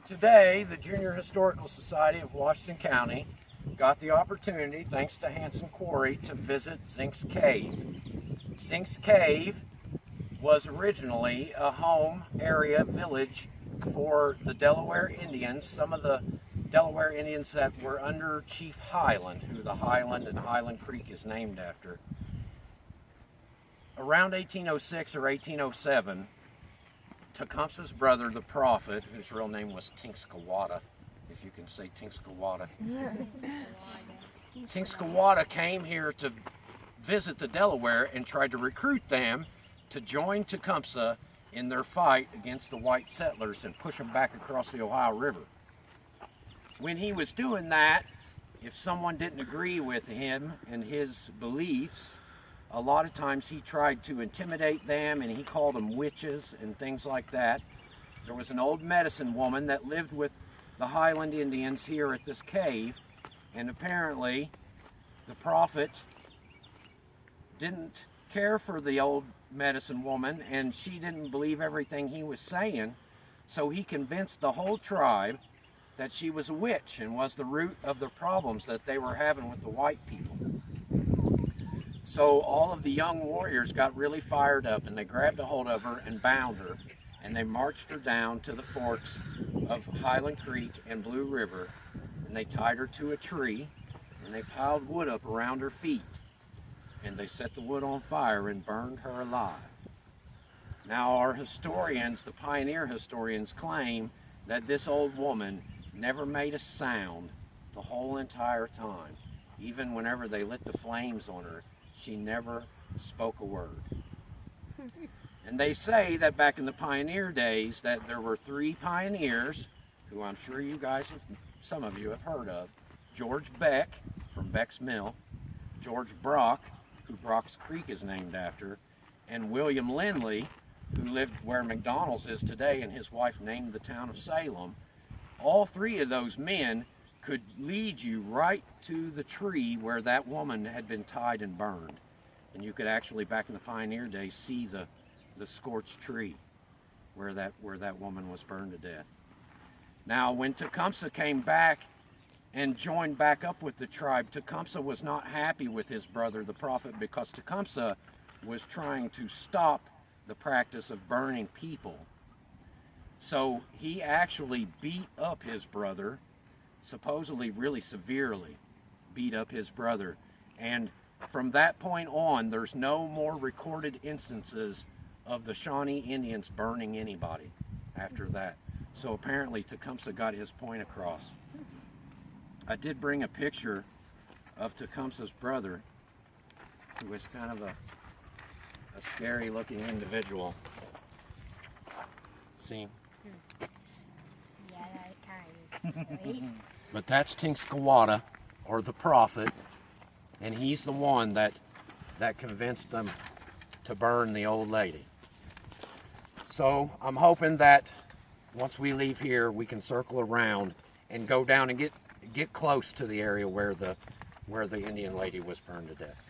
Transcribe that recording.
Today, the Junior Historical Society of Washington County got the opportunity, thanks to Hanson Quarry, to visit Zink Cave. Zink Cave was originally a home area village for the Delaware Indians, some of the Delaware Indians that were under Chief Highland, who the Highland and Highland Creek is named after. Around 1806 or 1807, Tecumseh's brother, the prophet, whose real name was Tinkscawata, if you can say Tinkscawata. Tinkscawata came here to visit the Delaware and tried to recruit them to join Tecumseh in their fight against the white settlers and push them back across the Ohio River. When he was doing that, if someone didn't agree with him and his beliefs, a lot of times he tried to intimidate them, and he called them witches and things like that. There was an old medicine woman that lived with the Highland Indians here at this cave, and apparently the prophet didn't care for the old medicine woman, and she didn't believe everything he was saying, so he convinced the whole tribe that she was a witch and was the root of the problems that they were having with the white people. So all of the young warriors got really fired up, and they grabbed a hold of her and bound her, and they marched her down to the forks of Highland Creek and Blue River, and they tied her to a tree, and they piled wood up around her feet, and they set the wood on fire and burned her alive. Now our historians, the pioneer historians, claim that this old woman never made a sound the whole entire time. Even whenever they lit the flames on her, she never spoke a word. And they say that back in the pioneer days that there were 3 pioneers, who I'm sure you guys have, some of you have heard of: George Beck from Beck's Mill, George Brock, who Brock's Creek is named after, and William Lindley, who lived where McDonald's is today, and his wife named the town of Salem. All 3 of those men could lead you right to the tree where that woman had been tied and burned. And you could actually, back in the pioneer days, see the scorched tree where that woman was burned to death. Now, when Tecumseh came back and joined back up with the tribe, Tecumseh was not happy with his brother, the prophet, because Tecumseh was trying to stop the practice of burning people. So he actually beat up his brother, supposedly really severely beat up his brother. And from that point on, there's no more recorded instances of the Shawnee Indians burning anybody after that. So apparently Tecumseh got his point across. I did bring a picture of Tecumseh's brother, who was kind of a scary looking individual. See? Yeah, that kind of. But that's Tinkscawata, or the prophet, and he's the one that convinced them to burn the old lady. So I'm hoping that once we leave here, we can circle around and go down and get close to the area where the Indian lady was burned to death.